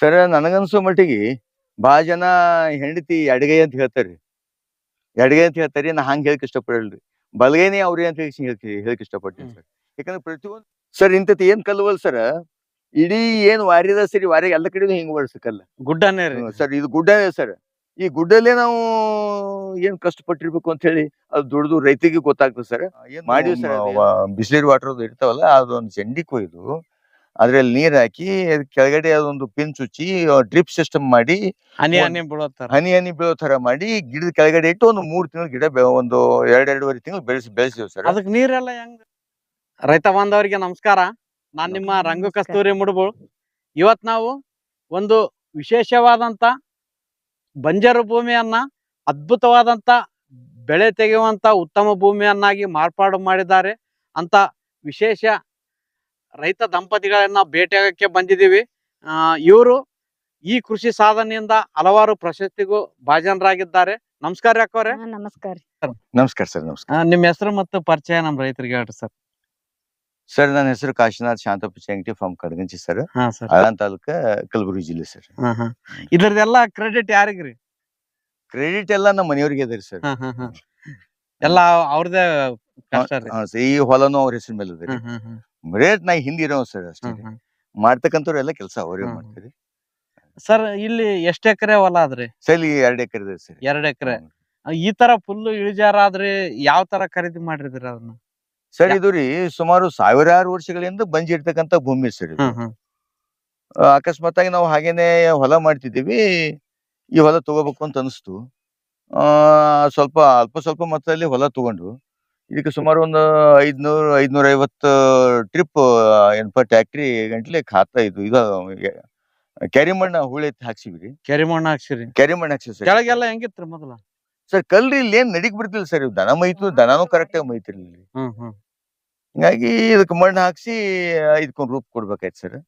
Sir ನನಗನ್ಸೋ ಮಟ್ಟಿಗೆ ಭಾಳ ಜನ ಹೆಂಡತಿ ಎಡಗೈ ಅಂತ ಹೇಳ್ತಾರ್ರಿ. ಎಡಗೈ ಅಂತ ಹೇಳ್ತಾರಿ. ನಾ ಹಂಗೆ ಹೇಳಕ್ ಇಷ್ಟಪಡಲ್ರಿ. ಬಲಗೈನೇ ಅವ್ರಿ ಅಂತ ಹೇಳಕ್ ಇಷ್ಟಪಡ್ತೀನಿ ಸರ್. ಯಾಕಂದ್ರೆ ಪ್ರತಿಯೊಂದು ಸರ್ ಇಂಥದ್ದು ಏನ್ ಕಲ್ವಲ್ ಸರ್, ಇಡೀ ಏನ್ ವಾರಿದ ಸರಿ ವಾರಿ ಎಲ್ಲ ಕಡೆನೂ ಹಿಂಗ್ ಬರ್ಸ ಕಲ್ಲ ಗುಡ್ಡನೇ ರೀ. ಸರ್. ಇದು ಗುಡ್ಡನೇ ಸರ್. ಈ ಗುಡ್ಡಲ್ಲೇ ನಾವು ಏನ್ ಕಷ್ಟಪಟ್ಟಿರ್ಬೇಕು ಅಂತ ಹೇಳಿ ಅದು ದುಡ್ದು ರೈತಿಗೆ ಗೊತ್ತಾಗ್ತದೆ ಸರ್. ಮಾಡಿವಿ ಸರ್. ಬಿಸಿನೀರ್ ವಾಟರ್ ಇರ್ತಾವಲ್ಲ, ಅದೊಂದು ಚಂಡಿ ಕೊಯ್ದು ಅದ್ರಲ್ಲಿ ನೀರ್ ಹಾಕಿ ಕೆಳಗಡೆ ಅದೊಂದು ಪಿನ್ ಚುಚ್ಚಿ ಡ್ರಿಪ್ ಸಿಸ್ಟಮ್ ಮಾಡಿ ಹನಿ ಹನಿ ಬೀಳೋತಾರ. ಹನಿ ಹನಿ ಬೀಳೋ ತರ ಮಾಡಿ ಗಿಡದ ಕೆಳಗಡೆ ಇಟ್ಟು ಒಂದು 3 ತಿಂಗಳು ಗಿಡ ಒಂದು 2-2.5 ತಿಂಗಳು ಬೆಳೆಸಿದೇವ್ ಸರ್. ಅದಕ್ಕೆ ನೀರೆಲ್ಲ ಹೆಂಗ್? ರೈತ ಬಾಂಧವರಿಗೆ ನಮಸ್ಕಾರ. ನಾನ್ ನಿಮ್ಮ ರಂಗು ಕಸ್ತೂರಿ ಮುಡುಬು. ಇವತ್ ನಾವು ಒಂದು ವಿಶೇಷವಾದಂತ ಬಂಜರು ಭೂಮಿಯನ್ನ ಅದ್ಭುತವಾದಂತ ಬೆಳೆ ತೆಗೆಯುವಂತ ಉತ್ತಮ ಭೂಮಿಯನ್ನಾಗಿ ಮಾರ್ಪಾಡು ಮಾಡಿದ್ದಾರೆ ಅಂತ ವಿಶೇಷ ರೈತ ದಂಪತಿಗಳನ್ನ ಭೇಟಿಯಾಗಕ್ಕೆ ಬಂದಿದ್ದೀವಿ. ಇವರು ಈ ಕೃಷಿ ಸಾಧನೆಯಿಂದ ಹಲವಾರು ಪ್ರಶಸ್ತಿಗೂ ಭಾಜನರಾಗಿದ್ದಾರೆ. ನಮಸ್ಕಾರ ಅಕ್ಕವ್ರೆ. ನಮಸ್ಕಾರ. ನಮಸ್ಕಾರ ಸರ್. ನಮಸ್ಕಾರ. ನಿಮ್ಮ ಹೆಸರು ಮತ್ತು ಪರಿಚಯ ನಮ್ಮ ರೈತರಿಗೆ ಹೇಳ್ರಿ ಸರ್. ಸರ್ ನನ್ನ ಹೆಸರು ಕಾಶಿನಾಥ್ ಶಾಂತಪ್ಪ ಚಂಗಟಿ ಫ್ರಮ್ ಕಡಗಂಚಿ ಸರ್. ಹಾ ಸರ್. ಆಳಂದ ತಾಲೂಕ ಕಲಬುರಗಿ ಜಿಲ್ಲೆ ಸರ್. ಇದ್ರದೆಲ್ಲ ಕ್ರೆಡಿಟ್ ಯಾರಿಗ್ರಿ? ಕ್ರೆಡಿಟ್ ಎಲ್ಲ ನಮ್ಮ ಮನೆಯವ್ರಿಗೆ ಅದ್ರಿ ಸರ್. ಎಲ್ಲ ಅವ್ರದೇ ಕಷ್ಟ ರೀ. ಈ ಹೊಲನು ಅವ್ರ ಹೆಸರು ಮೇಲೆ ಅದ್ರಿ. ರೇಟ್ ನಾ ಹಿಂದಿ ಇರೋ ಸರ್ ಅಷ್ಟೇ. ಮಾಡ್ತಕ್ಕಂಥವ್ರು ಎಲ್ಲ ಕೆಲಸ ಅವರೇ ಮಾಡ್ತಾರೆ ಸರ್. ಇಲ್ಲಿ ಎಷ್ಟ್ ಎಕರೆ ಹೊಲ ಅದ್ರಿ? ಸರ್ ಈ 2 ಎಕರೆ ಇದೆ ಸರ್. 2 ಎಕರೆ. ಈ ತರ ಫುಲ್ ಇಳಿಜಾರ ಆದ್ರಿ ಯಾವ ತರ ಖರೀದಿ ಮಾಡಿದ್ರಿ ಅದನ್ನ? ಸರ್ ಇದು ರೀ ಸುಮಾರು ಸಾವಿರಾರು ವರ್ಷಗಳಿಂದ ಬಂಜಿರ್ತಕ್ಕಂಥ ಭೂಮಿ ಸರ್ ಇದು. ಅಕಸ್ಮಾತ್ ಆಗಿ ನಾವು ಹಾಗೇನೆ ಹೊಲ ಮಾಡ್ತಿದ್ದೀವಿ. ಈ ಹೊಲ ತಗೋಬೇಕು ಅಂತ ಅನಿಸ್ತು. ಅಲ್ಪ ಸ್ವಲ್ಪ ಮೊತ್ತದಲ್ಲಿ ಹೊಲ ತಗೊಂಡು ಇದಕ್ಕೆ ಸುಮಾರು ಒಂದು 500-550 ಟ್ರಿಪ್ ಏನಪ್ಪಾ ಟ್ಯಾಕ್ಟ್ರಿ ಗಂಟ್ಲೆ ಖಾತಾ ಇದು ಕ್ಯಾರಿ ಮಣ್ಣ ಹೂಳೆ ಹಾಕ್ಸಿವ್ರಿ. ಕೆರೆ ಮಣ್ಣು ಹಾಕ್ಸಿರಿ? ಕ್ಯಾರಿ ಮಣ್ಣ ಹಾಕ್ಸಿವಿ ಸರ್. ಕೆಳಗೆಲ್ಲ ಹೆಂಗಿತ್ರಿ ಮೊದಲ? ಸರ್ ಕಲ್ರಿ ಇಲ್ಲಿ ಏನ್ ನಡಿಕ್ ಬಿಡ್ತಿಲ್ಲ ಸರ್. ಇವ್ ದನ ಮೈತು, ದನಾನು ಕರೆಕ್ಟ್ ಆಗಿ ಮೈತಿರ್ಲಿಲ್ಲ. ಹಿಂಗಾಗಿ ಇದಕ್ಕೆ ಮಣ್ಣು ಹಾಕ್ಸಿ ಇದಕ್ಕೊಂದು ರೂಪ ಕೊಡ್ಬೇಕಾಯ್ತು ಸರ್.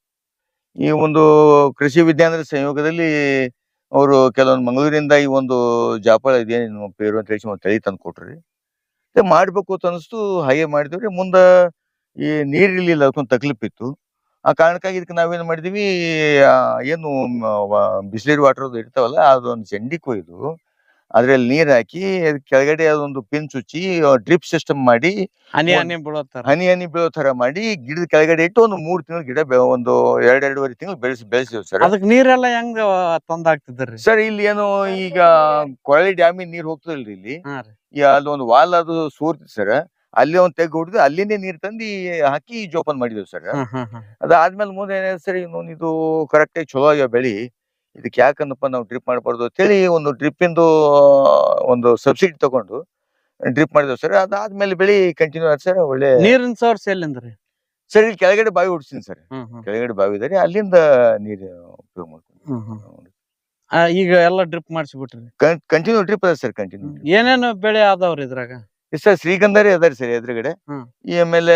ಈ ಒಂದು ಕೃಷಿ ವಿಜ್ಞಾನದ ಸಂಯೋಗದಲ್ಲಿ ಅವರು ಕೆಲವೊಂದು ಮಂಗಳೂರಿಂದ ಈ ಒಂದು ಜಾಪಳ ಇದೇನು ಪೇರು ಅಂತ ಹೇಳಿ ಒಂದು ತಳಿ ತಂದು ಕೊಟ್ರಿ. ಮಾಡ್ಬೇಕು ಅಂತ ಅನಿಸ್ತು. ಹಾಗೆ ಮಾಡಿದ್ವಿ. ಮುಂದ ಈ ನೀರ್ ಇರ್ಲಿಲ್ಲ, ಅದಕ್ಕೊಂದು ತಕ್ಲೀಫ್ ಇತ್ತು. ಆ ಕಾರಣಕ್ಕಾಗಿ ಇದಕ್ಕೆ ನಾವೇನ್ ಮಾಡಿದ್ವಿ, ಏನು ಬಿಸಿನೀರ್ ವಾಟರ್ ಇರ್ತಾವಲ್ಲ, ಅದೊಂದು ಚಂಡಿ ಕೊಯ್ದು ಅದ್ರಲ್ಲಿ ನೀರ್ ಹಾಕಿ ಕೆಳಗಡೆ ಅದೊಂದು ಪಿನ್ ಚುಚ್ಚಿ ಡ್ರಿಪ್ ಸಿಸ್ಟಮ್ ಮಾಡಿ ಹನಿ ಹನಿ ಬೀಳೋತಾರ. ಹನಿ ಹನಿ ಬೀಳೋ ತರ ಮಾಡಿ ಗಿಡದ ಕೆಳಗಡೆ ಇಟ್ಟು ಒಂದು 3 ತಿಂಗಳು ಗಿಡ ಒಂದು 2-2.5 ತಿಂಗಳು ಬೆಳೆಸಿದೇವ್ ಸರ್. ಅದಕ್ಕೆ ನೀರೆಲ್ಲ ಹೆಂಗ ತಂದ ಹಾಕ್ತಿದ್ರಿ ಸರ್? ಇಲ್ಲಿ ಏನು ಈಗ ಕೊಳಲಿ ಡ್ಯಾಮಿನ ನೀರ್ ಹೋಗ್ತದಲ್ರಿ ಇಲ್ಲಿ. ಅಲ್ಲೊಂದು ವಾಲ್ ಅದು ಸೋರ್ತಿ ಸರ್. ಅಲ್ಲಿ ಒಂದ್ ತೆಗ್ ಹೊಡೆದು ಅಲ್ಲಿಂದೇ ನೀರ್ ತಂದು ಹಾಕಿ ಜೋಪಾನ್ ಮಾಡಿದೇವ್ ಸರ್. ಅದಾದ್ಮೇಲೆ ಮುಂದೆ ಏನಾಯ್ತು ಸರ್, ಇದು ಕರೆಕ್ಟ್ ಆಗಿ ಚಲೋ ಆಗ್ಯಾವ ಬೆಳಿ, ಇದಕ್ಕೆ ಯಾಕಂದಪ್ಪ ನಾವು ಡ್ರಿಪ್ ಮಾಡಬಾರ್ದು ಅಂತೇಳಿ ಒಂದು ಡ್ರಿಪ್ ಇಂದು ಒಂದು ಸಬ್ಸಿಡಿ ತಗೊಂಡು ಡ್ರಿಪ್ ಮಾಡಿದೇವ್ ಸರ್. ಅದಾದ್ಮೇಲೆ ಬೆಳಿ ಕಂಟಿನ್ಯೂ ಆಯ್ತು ಸರ್. ಒಳ್ಳೆ ನೀರಿನ ಸೋರ್ಸ್ ಎಲ್ಲಿಂದ್ರಿ ಸರ್? ಇಲ್ಲಿ ಕೆಳಗಡೆ ಬಾವಿ ಹೊಡ್ಸಿನಿ ಸರ್. ಕೆಳಗಡೆ ಬಾವಿ ಇದಾರೆ, ಅಲ್ಲಿಂದ ನೀರು ಉಪಯೋಗ ಮಾಡ್ತೀನಿ. ಈಗ ಎಲ್ಲ ಡ್ರಿಪ್ ಮಾಡಿಸ್ಬಿಟ್ರಿ? ಕಂಟಿನ್ಯೂ ಡ್ರಿಪ್ ಅದ ಸರ್. ಕಂಟಿನ್ಯೂ. ಏನೇನು ಬೆಳೆ ಆದವ್ರಿ ಇದ್ರಾಗ? ಸರ್ ಶ್ರೀಗಂಧರೇ ಅದಾರಿ ಸರ್ ಎದುರುಗಡೆ. ಆಮೇಲೆ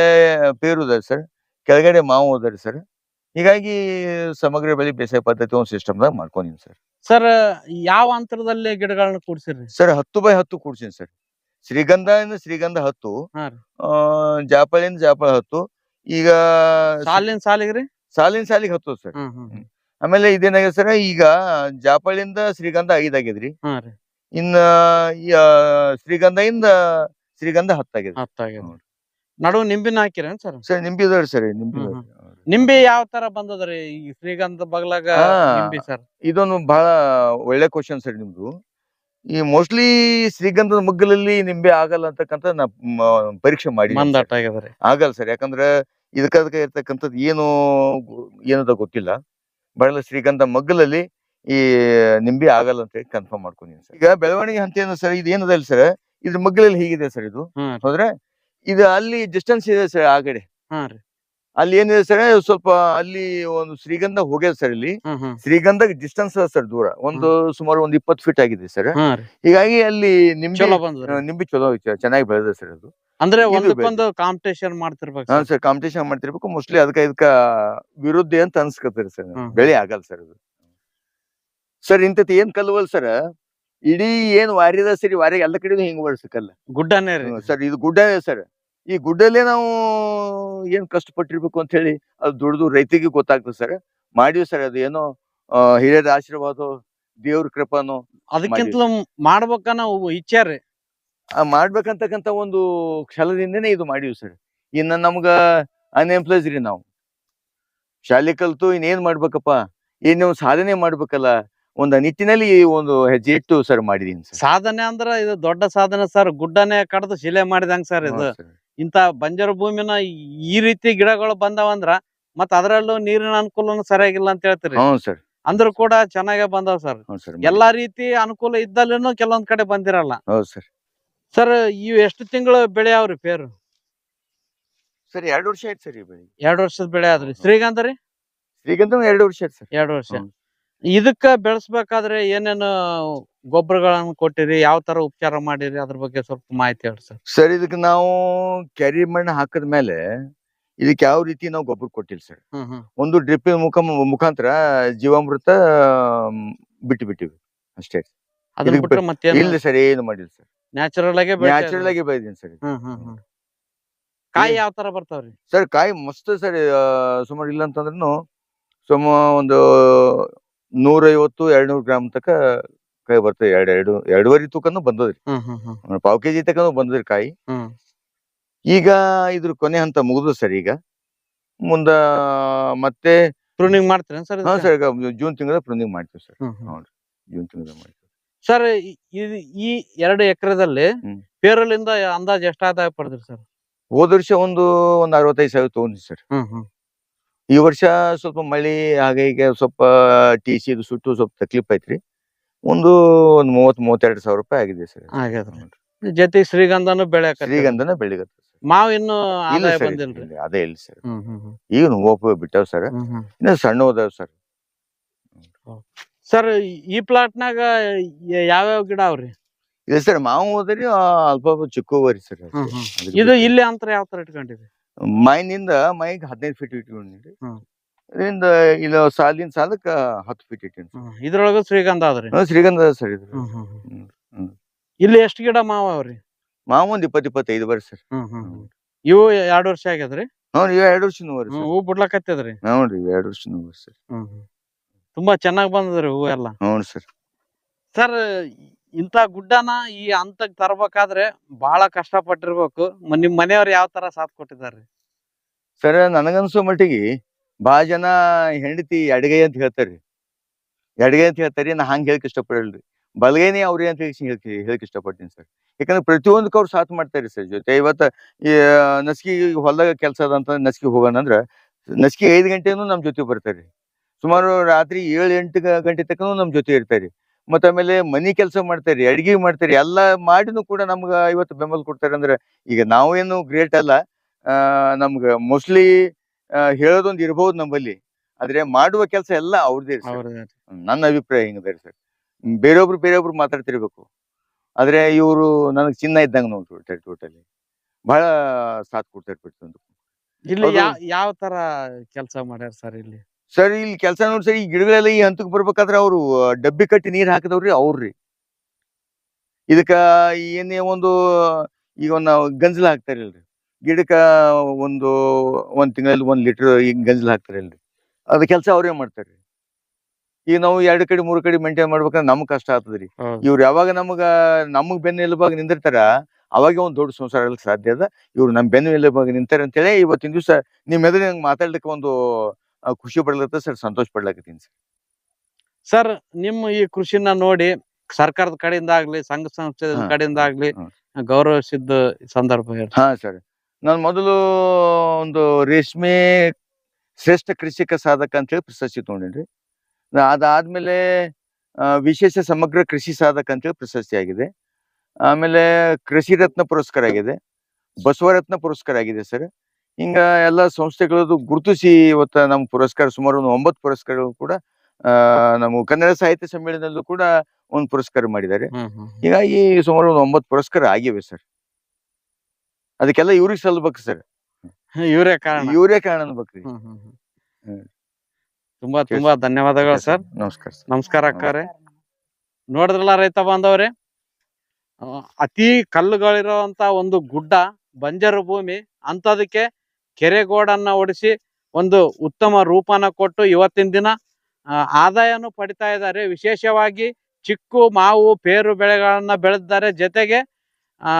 ಪೇರು ಅದಾರಿ ಸರ್. ಕೆಳಗಡೆ ಮಾವು ಅದಾರಿ ಸರ್. ಹೀಗಾಗಿ ಸಮಗ್ರ ಬೆಳೆ ಬೇಸಾಯ ಪದ್ಧತಿ ಒಂದು ಸಿಸ್ಟಮ್ದಾಗ ಮಾಡ್ಕೊಂಡಿನಿ ಸರ್. ಸರ್ ಯಾವ ಅಂತರದಲ್ಲಿ ಗಿಡಗಳನ್ನ ಕೂಡ್ಸಿರಿ? Sir 10x10 ಕೂಡ್ಸಿನಿ sir. ಶ್ರೀಗಂಧ 10, ಜಾಪಳಿಂದ ಜಾಪಳ 10. ಈಗ ಸಾಲಿನ ಸಾಲಿಗ್ರಿ? ಸಾಲಿನ ಸಾಲಿಗೆ 10 ಸರ್. ಆಮೇಲೆ ಇದೇನಾಗಿದೆ ಸರ್, ಈಗ ಜಾಪಳಿಂದ ಶ್ರೀಗಂಧ 5 ಆಗಿದ್ರಿ. ಇನ್ನ ಶ್ರೀಗಂಧ 10 ಆಗಿದೆ. 10 ಆಗಿದೆ. ನಡು ನಿಂಬಿನ ಹಾಕಿರ ಸರ್? ಸರ್ ನಿಂಬಿ ಇದಾವ್ರಿ ಸರ್. ನಿಂಬೆ ಯಾವ ತರ ಬಂದದ್ರಿ ಈ ಶ್ರೀಗಂಧ ಬಗ್ಲಾಗ ನಿಂಬಿ ಸರ್? ಇದೊಂದು ಬಹಳ ಒಳ್ಳೆ ಕ್ವಶನ್ ಸರ್ ನಿಮ್ದು. ಈ ಮೋಸ್ಟ್ಲಿ ಶ್ರೀಗಂಧದ ಮಗ್ಗಲಲ್ಲಿ ನಿಂಬೆ ಆಗಲ್ಲ ಅಂತಕ್ಕಂಥ ನಾ ಪರೀಕ್ಷೆ ಮಾಡಿ ಆಗಲ್ಲ ಸರ್. ಯಾಕಂದ್ರೆ ಇದಕ್ಕೆ ಇರ್ತಕ್ಕಂಥದ್ದು ಏನದ ಗೊತ್ತಿಲ್ಲ. ಬಹಳ ಶ್ರೀಗಂಧ ಮಗ್ಗಲಲ್ಲಿ ಈ ನಿಂಬೆ ಆಗಲ್ಲ ಅಂತ ಹೇಳಿ ಕನ್ಫರ್ಮ್ ಮಾಡ್ಕೊಂಡಿದ್ದೀನಿ ಸರ್. ಈಗ ಬೆಳವಣಿಗೆ ಹಂತ ಏನು ಸರ್, ಇದು ಏನದ ಸರ್, ಇದ್ರ ಮಗ್ಗಲಲ್ಲಿ ಹೀಗಿದೆ ಸರ್. ಇದು ಹೋದ್ರೆ ಇದು ಅಲ್ಲಿ ಡಿಸ್ಟೆನ್ಸ್ ಇದೆ ಸರ್. ಆ ಕಡೆ ಅಲ್ಲಿ ಏನಿದೆ ಸರ್, ಸ್ವಲ್ಪ ಅಲ್ಲಿ ಒಂದು ಶ್ರೀಗಂಧ ಹೋಗ್ಯದ ಸರ್. ಇಲ್ಲಿ ಶ್ರೀಗಂಧ ಡಿಸ್ಟೆನ್ಸ್ ಸರ್, ದೂರ ಒಂದು ಸುಮಾರು 20 ಫೀಟ್ ಆಗಿದೆ ಸರ್. ಹೀಗಾಗಿ ಅಲ್ಲಿ ನಿಂಬೆ ಚಲೋ ಚೆನ್ನಾಗಿ ಬೆಳೆದ ಸರ್. ಅದು ಅಂದ್ರೆ ಒಂದಕ್ಕೊಂದು ಕಾಂಪಿಟೇಷನ್ ಮಾಡ್ತಿರ್ಬೇಕು ಸರ್. ಕಾಂಪಿಟೇಷನ್ ಮಾಡ್ತಿರ್ಬೇಕು ಮೋಸ್ಟ್ಲಿ. ಇದಕ್ಕ ವಿರುದ್ಧ ಅಂತ ಅನ್ಸ್ಕತ್ತೀರಿ ಸರ್. ಬೆಳೆ ಆಗಲ್ಲ ಸರ್ ಅದು. ಸರ್ ಇಂಥದ್ದು ಏನ್ ಕಲ್ವಲ್ ಸರ್, ಇಡೀ ಏನ್ ವಾರಿದ ಸರಿ ವಾರಿ ಎಲ್ಲ ಕಡೆನೂ ಹಿಂಗ್ ಬರ್ಸಕ್ಕಲ್ಲ ಗುಡ್ಡನೇ ಸರ್. ಇದು ಗುಡ್ಡನೇ ಸರ್. ಈ ಗುಡ್ಡಲ್ಲೇ ನಾವು ಏನ್ ಕಷ್ಟಪಟ್ಟಿರ್ಬೇಕು ಅಂತ ಹೇಳಿ ಅದು ದುಡ್ದು ರೈತಿಗೆ ಗೊತ್ತಾಗ್ತದೆ ಸರ್. ಮಾಡಿವಿ ಸರ್. ಅದು ಏನೋ ಹಿರಿಯರ ಆಶೀರ್ವಾದ, ದೇವ್ರ ಕೃಪಾನು ಅದಕ್ಕಿಂತಲೂ ಮಾಡ್ಬೇಕನ್ನೋ ಇಚ್ಛೆ ರೀ. ಮಾಡ್ಬೇಕಂತಕ್ಕಂತ ಒಂದು ಛಲದಿಂದನೇ ಇದು ಮಾಡಿವಿ ಸರ್. ಇನ್ನ ನಮ್ಗ ಅನ್ಎಂಪ್ಲಾಯ್ಸ್ ರೀ ನಾವು. ಶಾಲೆ ಕಲ್ತು ಇನ್ನೇನ್ ಮಾಡ್ಬೇಕಪ್ಪ, ಏನೋ ಸಾಧನೆ ಮಾಡ್ಬೇಕಲ್ಲ, ಒಂದು ನಿಟ್ಟಿನಲ್ಲಿ ಒಂದು ಹೆಜ್ಜೆ ಇಟ್ಟು ಸರ್ ಮಾಡಿದೀನಿ ಸರ್. ಸಾಧನೆ ಅಂದ್ರ ಇದು ದೊಡ್ಡ ಸಾಧನೆ ಸರ್. ಗುಡ್ಡನೆ ಕಡ್ದು ಶಿಲೆ ಮಾಡಿದಂಗ ಸರ್ ಇದು. ಇಂತ ಬಂಜರು ಭೂಮಿನ ಈ ರೀತಿ ಗಿಡಗಳು ಬಂದಾವಂದ್ರ ಮತ್ತ ಅದರಲ್ಲೂ ನೀರಿನ ಅನುಕೂಲನು ಸರಿಯಾಗಿಲ್ಲ ಅಂತ ಹೇಳ್ತೀರಿ. ಹ್ಞೂ ಸರ್. ಅಂದ್ರೂ ಕೂಡ ಚೆನ್ನಾಗೇ ಬಂದಾವ್ ಸರ್. ಎಲ್ಲಾ ರೀತಿ ಅನುಕೂಲ ಇದ್ದಲ್ಲೂ ಕೆಲವೊಂದ್ ಕಡೆ ಬಂದಿರಲ್ಲ. ಹೌದು ಸರ್. ಸರ್ ಇವ್ ಎಷ್ಟು ತಿಂಗಳು ಬೆಳೆ ಅವ್ರಿ ಪೇರು? ಸರ್ 2 ವರ್ಷ ಆಯ್ತು ಸರ್ ಈ ಬೆಳೆ. 2 ವರ್ಷದ ಬೆಳೆ ಆದ್ರಿ. ಶ್ರೀಗಂಧ ರೀ? ಶ್ರೀಗಂಧ 2 ವರ್ಷ ಆಯ್ತು ಸರ್. 2 ವರ್ಷ. ಇದಕ್ಕ ಬೆಳೆಸ್ಬೇಕಾದ್ರೆ ಏನೇನು ಗೊಬ್ಬರಗಳನ್ನ ಕೊಟ್ಟಿರಿ, ಯಾವ ತರ ಉಪಚಾರ ಮಾಡಿರಿ, ಅದ್ರ ಬಗ್ಗೆ ಸ್ವಲ್ಪ ಮಾಹಿತಿ ಹೇಳಿ ಸರ್. ಸರ್ ಇದಕ್ಕೆ ನಾವು ಕೆರಿ ಮಣ್ಣು ಹಾಕದ ಮೇಲೆ ಇದಕ್ಕೆ ಯಾವ ರೀತಿ ನಾವು ಗೊಬ್ಬರ ಕೊಟ್ಟಿಲ್ಲ ಸರ್. ಒಂದು ಡ್ರಿಪ್ ಮುಖಾಂತರ ಜೀವಾಮೃತ ಬಿಟ್ಟಿವಿ ಅಷ್ಟೇ. ಇಲ್ಲ ಸರ್, ಏನು ಮಾಡಿಲ್ಲ ಸರ್. ನ್ಯಾಚುರಲ್ ಆಗಿ ಬೆಳೆದೀನಿ ಸರ್. ಕಾಯಿ ಯಾವ ತರ ಬರ್ತಾವ್ರಿ ಸರ್? ಕಾಯಿ ಮಸ್ತ್ ಸರ್. ಸುಮಾರು ಇಲ್ಲ ಅಂತಂದ್ರೂ ಒಂದು 150-200 ಗ್ರಾಮ್ ತಕ ಕಾಯಿ ಬರ್ತದೆ. 2.5 ತೂಕನು ಬಂದದ್ರಿ. ಪಾವ್ ಕೆಜಿ ತಕನು ಬಂದದ್ರಿ ಕಾಯಿ. ಈಗ ಇದ್ರ ಕೊನೆ ಹಂತ ಮುಗಿದು ಸರ್. ಈಗ ಮುಂದ ಮತ್ತೆ ಪ್ರೂನಿಂಗ್ ಮಾಡ್ತೀರಾ ಸರ್? ಹಾ ಸರ್, ಈಗ ಜೂನ್ ತಿಂಗಳ ಪ್ರೂನಿಂಗ್ ಮಾಡ್ತೀವಿ ಸರ್. ನೋಡ್ರಿ, ಜೂನ್ ತಿಂಗಳ ಮಾಡ್ತೀವಿ ಸರ್. ಈ 2 ಎಕರೆದಲ್ಲಿ ಪೇರಲಿಂದ ಅಂದಾಜ್ ಎಷ್ಟು ಆದಾಯ ಪಡೆದ್ರಿ ಸರ್? ಹೋದ ವರ್ಷ ಒಂದು 65,000 ತಗೊಂಡ್ರಿ ಸರ್. ಈ ವರ್ಷ ಸ್ವಲ್ಪ ಮಳಿ ಹಾಗೆ ಈಗ ಸ್ವಲ್ಪ ಟಿಸಿ ಸುಟ್ಟು ಸ್ವಲ್ಪ ತಕ್ಲೀಫ್ ಐತ್ರಿ. ಒಂದು 30-32 ಸಾವಿರ ರೂಪಾಯಿ ಆಗಿದೆ ಸರ್. ಜೊತೆಗೆ ಶ್ರೀಗಂಧನು ಶ್ರೀಗಂಧನ ಬೆಳಿಗತ್ತ. ಮಾವು ಇನ್ನು ಆದಾಯ ಬಂದಿಲ್ರಿ? ಅದೇ ಇಲ್ಲ ಸರ್. ಈಗ ಹೂವು ಬಿಟ್ಟಾವ ಸರ್. ಇನ್ನ ಸಣ್ಣ ಹೋದಾವ್ ಸರ್. ಸರ್ ಈ ಪ್ಲಾಟ್ನಾಗ ಯಾವ್ಯಾವ ಗಿಡ ಅವ್ರಿ? ಇದೆ ಸರ್, ಮಾವು ಹೋದ್ರಿ ಅಲ್ಪ ಚಿಕ್ಕವರಿ ಸರ್. ಇದು ಇಲ್ಲಿ ಅಂತರ ಯಾವ ತರ ಇಟ್ಕೊಂಡಿರಿ? ಮೈನಿಂದ ಮೈಗೆ 15 ಫೀಟ್ ಇಟ್ಕೊಂಡಿರಿ. ಇದರಿಂದ ಇಲ್ಲ ಸಾಲಿನ ಸಾಲಕ್ಕ 10 ಫೀಟ್ ಇಟ್ಟಿನಿ. ಇದ್ರೊಳಗ ಶ್ರೀಗಂಧ ಅದ್ರಿ? ಶ್ರೀಗಂಧ ಸರ್ ಇದು. ಇಲ್ಲಿ ಎಷ್ಟು ಗಿಡ ಮಾವ ಅವ್ರಿ? ಮಾವು ಒಂದ್ 20-25 ವರ್ಷ ಸರ್. ಇವು 2 ವರ್ಷ ಆಗ್ಯದ್ರಿ? ಇವ 2 ವರ್ಷ ಹೂ ಬಿಡ್ಲಕತ್ತದ್ರಿ? ನೋಡ್ರಿ 2 ವರ್ಷ ಸರ್. ತುಂಬಾ ಚೆನ್ನಾಗ್ ಬಂದದ್ರಿ ಹೂ ಎಲ್ಲ? ಹ್ಞೂ ಸರ್. ಸರ್ ಇಂತ ಗುಡ್ಡನ ಈ ಹಂತಕ್ ತರ್ಬೇಕಾದ್ರೆ ಬಹಳ ಕಷ್ಟ ಪಟ್ಟಿರ್ಬೇಕು. ನಿಮ್ ಮನೆಯವ್ರು ಯಾವ ತರ ಸಾಥ್ ಕೊಟ್ಟಿದಾರ್ರಿ ಸರ್? ನನಗನ್ಸೋ ಮಟ್ಟಿಗೆ ಬಾಳ ಜನ ಹೆಂಡತಿ ಎಡಗೈ ಅಂತ ಹೇಳ್ತಾರ್ರಿ. ಎಡಗೈ ಅಂತ ಹೇಳ್ತಾರಿ. ನಾ ಹಂಗ ಹೇಳಕ್ ಇಷ್ಟಪಡಲ್ರಿ. ಬಲಗೈನೇ ಅವ್ರಿ ಅಂತ ಹೇಳಕ್ ಇಷ್ಟಪಡ್ತೀನಿ ಸರ್. ಯಾಕಂದ್ರೆ ಪ್ರತಿಯೊಂದಕ್ಕೆ ಅವ್ರು ಸಾಥ್ ಮಾಡ್ತಾರಿ ಸರ್. ಜೊತೆ ಇವತ್ತ ಈ ನಸ್ಕಿ ಹೊಲದಾಗ ಕೆಲಸ ಅದಂತ ನಸ್ಕಿ ಹೋಗೋಣ ಅಂದ್ರ ನಸ್ಕಿ 5 ಗಂಟೆನೂ ನಮ್ ಜೊತೆ ಬರ್ತಾರ್ರಿ. ಸುಮಾರು ರಾತ್ರಿ 7-8 ಗಂಟೆ ತನಕ ನಮ್ ಜೊತೆ ಇರ್ತಾರಿ. ಮತ್ತ ಆಮೇಲೆ ಮನಿ ಕೆಲಸ ಮಾಡ್ತಾರಿ, ಅಡಿಗೆ ಮಾಡ್ತಾರಿ. ಎಲ್ಲಾ ಮಾಡಿನೂ ಕೂಡ ನಮ್ಗ ಇವತ್ತು ಬೆಂಬಲ ಕೊಡ್ತಾರ. ಅಂದ್ರೆ ಈಗ ನಾವೇನು ಗ್ರೇಟ್ ಅಲ್ಲ. ನಮ್ಗ ಮೋಸ್ಟ್ಲಿ ಹೇಳೋದೊಂದು ಇರ್ಬಹುದು ನಂಬಲ್ಲಿ, ಆದ್ರೆ ಮಾಡುವ ಕೆಲಸ ಎಲ್ಲ ಅವ್ರದೇ. ನನ್ನ ಅಭಿಪ್ರಾಯ ಹಿಂಗದ ಸರ್. ಬೇರೊಬ್ರು ಮಾತಾಡ್ತಿರ್ಬೇಕು, ಆದ್ರೆ ಇವ್ರು ನನಗ್ ಚಿನ್ನ ಇದ್ದಂಗ ನೋಡ್ರಿ. ಟೋಟಲಿ ಬಹಳ ಸಾಥ್ ಕೊಡ್ತಾರೆ. ಇಲ್ಲಿ ಯಾವ ತರ ಕೆಲಸ ಮಾಡ್ಯಾರ ಸರ್ ಇಲ್ಲಿ? ಸರ್ ಇಲ್ಲಿ ಕೆಲಸ ನೋಡಿ ಸರ್, ಈ ಗಿಡಗಳೆಲ್ಲ ಈ ಹಂತಕ್ಕೆ ಬರ್ಬೇಕಾದ್ರೆ ಅವ್ರು ಡಬ್ಬಿ ಕಟ್ಟಿ ನೀರ್ ಹಾಕಿದವ್ರಿ ಅವ್ರಿ. ಇದಕ್ಕ ಏನೇ ಒಂದು ಈಗ ನಾವು ಗಂಜಲ ಹಾಕ್ತಾರಿಲ್ರಿ ಗಿಡಕ್ಕ, ಒಂದ್ ತಿಂಗಳಲ್ಲಿ 1 ಲೀಟರ್ ಈಗ ಗಂಜಲ ಹಾಕ್ತಾರಿಲ್ರಿ. ಅದ ಕೆಲಸ ಅವ್ರೇ ಮಾಡ್ತಾರ್ರಿ. ಈಗ ನಾವು 2 ಕಡೆ 3 ಕಡೆ ಮೇಂಟೈನ್ ಮಾಡ್ಬೇಕಂದ್ರೆ ನಮ್ಗ್ ಕಷ್ಟ ಆಗ್ತದ್ರಿ. ಇವ್ರು ಯಾವಾಗ ನಮಗ್ ಬೆನ್ನ ಎಲುಬಾಗಿ ನಿಂದಿರ್ತಾರ, ಅವಾಗ ಒಂದ್ ದೊಡ್ಡ ಸಂಸಾರ ಆಗ್ಲಿಕ್ಕೆ ಸಾಧ್ಯ ಅದ. ಇವ್ರು ನಮ್ ಬೆನ್ನ ಎಲುಬಾಗಿ ನಿಂತಾರ ಅಂತೇಳಿ ಇವತ್ತಿನ ದಿವಸ ನಿಮ್ ಎದುರು ನಂಗೆ ಮಾತಾಡ್ಲಿಕ್ಕೆ ಒಂದು ಖುಷಿ ಪಡ್ಲತ್ತ ಸರ್, ಸಂತೋಷ ಪಡ್ಲಾಕತ್ತೀನಿ ಸರ್. ಸರ್ ನಿಮ್ಮ ಈ ಕೃಷಿನ ನೋಡಿ ಸರ್ಕಾರದ ಕಡೆಯಿಂದ ಆಗ್ಲಿ, ಸಂಘ ಸಂಸ್ಥೆ ಕಡೆಯಿಂದ ಆಗ್ಲಿ ಗೌರವಿಸಿದ ಸಂದರ್ಭ? ಹಾ ಸರ್, ನಾನು ಮೊದಲು ಒಂದು ರೇಷ್ಮೆ ಶ್ರೇಷ್ಠ ಕೃಷಿಕ ಸಾಧಕ ಅಂತ ಹೇಳಿ ಪ್ರಶಸ್ತಿ ತಗೊಂಡಿನ್ರಿ. ಅದಾದ್ಮೇಲೆ ವಿಶೇಷ ಸಮಗ್ರ ಕೃಷಿ ಸಾಧಕ ಅಂತ ಹೇಳಿ ಪ್ರಶಸ್ತಿ ಆಗಿದೆ. ಆಮೇಲೆ ಕೃಷಿ ರತ್ನ ಪುರಸ್ಕಾರ ಆಗಿದೆ, ಬಸವರತ್ನ ಪುರಸ್ಕಾರ ಆಗಿದೆ ಸರ್. ಹಿಂಗ ಎಲ್ಲಾ ಸಂಸ್ಥೆಗಳದ್ದು ಗುರುತಿಸಿ ಇವತ್ತ ನಮ್ ಪುರಸ್ಕಾರ ಸುಮಾರು 9 ಪುರಸ್ಕಾರಗಳು ಕೂಡ ನಮ್ಮ ಕನ್ನಡ ಸಾಹಿತ್ಯ ಸಮ್ಮೇಳನದಲ್ಲೂ ಕೂಡ ಒಂದು ಪುರಸ್ಕಾರ ಮಾಡಿದ್ದಾರೆ. ಹೀಗಾಗಿ ಸುಮಾರು 9 ಪುರಸ್ಕಾರ ಆಗಿವೆ ಸರ್. ಅದಕ್ಕೆಲ್ಲ ಇವ್ರಿಗೆ ಸಲ್ಬೇಕು ಸರ್. ಇವರೇ ಕಾರಣ ಅನ್ಬೇಕ್ರಿ. ತುಂಬಾ ಧನ್ಯವಾದಗಳು ಸರ್. ನಮಸ್ಕಾರ. ನಮಸ್ಕಾರ ಅಕ್ಕಾರೆ. ನೋಡಿದ್ರಲ್ಲ ರೈತ ಬಾಂಧವರೇ, ಅತಿ ಕಲ್ಲುಗಳಿರುವಂತ ಒಂದು ಗುಡ್ಡ, ಬಂಜರು ಭೂಮಿ, ಅಂತದಕ್ಕೆ ಕೆರೆಗೋಡನ್ನ ಹೊಡಿಸಿ ಒಂದು ಉತ್ತಮ ರೂಪನ ಕೊಟ್ಟು ಇವತ್ತಿನ ದಿನ ಆದಾಯನು ಪಡಿತಾ ಇದ್ದಾರೆ. ವಿಶೇಷವಾಗಿ ಚಿಕ್ಕು, ಮಾವು, ಪೇರು ಬೆಳೆಗಳನ್ನ ಬೆಳೆದಿದ್ದಾರೆ. ಜೊತೆಗೆ ಆ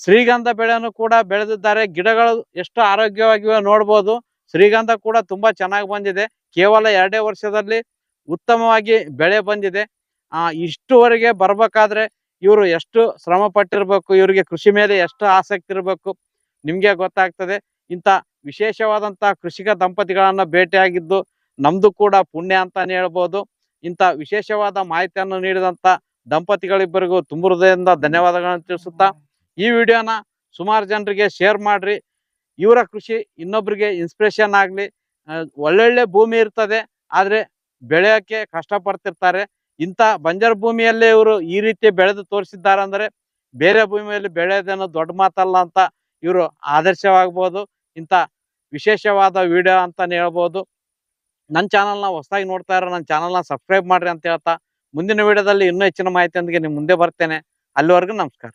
ಶ್ರೀಗಂಧ ಬೆಳೆಯನ್ನು ಕೂಡ ಬೆಳೆದಿದ್ದಾರೆ. ಗಿಡಗಳು ಎಷ್ಟು ಆರೋಗ್ಯವಾಗಿವೆ ನೋಡ್ಬೋದು. ಶ್ರೀಗಂಧ ಕೂಡ ತುಂಬಾ ಚೆನ್ನಾಗಿ ಬಂದಿದೆ. ಕೇವಲ 2 ವರ್ಷದಲ್ಲಿ ಉತ್ತಮವಾಗಿ ಬೆಳೆ ಬಂದಿದೆ. ಇಷ್ಟುವರೆಗೆ ಬರ್ಬೇಕಾದ್ರೆ ಇವರು ಎಷ್ಟು ಶ್ರಮ ಪಟ್ಟಿರ್ಬೇಕು, ಇವರಿಗೆ ಕೃಷಿ ಮೇಲೆ ಎಷ್ಟು ಆಸಕ್ತಿ ಇರಬೇಕು ನಿಮ್ಗೆ ಗೊತ್ತಾಗ್ತದೆ. ಇಂಥ ವಿಶೇಷವಾದಂತ ಕೃಷಿಕ ದಂಪತಿಗಳನ್ನ ಭೇಟಿಯಾಗಿದ್ದು ನಮ್ದು ಕೂಡ ಪುಣ್ಯ ಅಂತಾನೆ ಹೇಳ್ಬೋದು. ಇಂಥ ವಿಶೇಷವಾದ ಮಾಹಿತಿಯನ್ನು ನೀಡಿದಂತ ದಂಪತಿಗಳಿಬ್ಬರಿಗೂ ತುಂಬ ಹೃದಯದಿಂದ ಧನ್ಯವಾದಗಳನ್ನು ತಿಳಿಸುತ್ತಾ ಈ ವಿಡಿಯೋನ ಸುಮಾರು ಜನರಿಗೆ ಶೇರ್ ಮಾಡ್ರಿ. ಇವರ ಕೃಷಿ ಇನ್ನೊಬ್ರಿಗೆ ಇನ್ಸ್ಪಿರೇಷನ್ ಆಗ್ಲಿ. ಒಳ್ಳೊಳ್ಳೆ ಭೂಮಿ ಇರ್ತದೆ, ಆದ್ರೆ ಬೆಳೆಯಕ್ಕೆ ಕಷ್ಟ ಪಡ್ತಿರ್ತಾರೆ. ಇಂಥ ಬಂಜರು ಭೂಮಿಯಲ್ಲೇ ಇವರು ಈ ರೀತಿ ಬೆಳೆದು ತೋರಿಸಿದ್ದಾರೆ ಅಂದ್ರೆ ಬೇರೆ ಭೂಮಿಯಲ್ಲಿ ಬೆಳೆಯೋದೇನೋ ದೊಡ್ಡ ಮಾತಲ್ಲ ಅಂತ ಇವರು ಆದರ್ಶವಾಗ್ಬೋದು. ಇಂಥ ವಿಶೇಷವಾದ ವಿಡಿಯೋ ಅಂತಾನೆ ಹೇಳ್ಬೋದು. ನನ್ನ ಚಾನಲ್ನ ಹೊಸದಾಗಿ ನೋಡ್ತಾ ಇರೋ ನನ್ನ ಚಾನಲ್ನ ಸಬ್ಸ್ಕ್ರೈಬ್ ಮಾಡ್ರಿ ಅಂತ ಹೇಳ್ತಾ ಮುಂದಿನ ವಿಡಿಯೋದಲ್ಲಿ ಇನ್ನೂ ಹೆಚ್ಚಿನ ಮಾಹಿತಿಯೊಂದಿಗೆ ನಿಮ್ಮ ಮುಂದೆ ಬರ್ತೇನೆ. ಅಲ್ಲಿವರೆಗೂ ನಮಸ್ಕಾರ.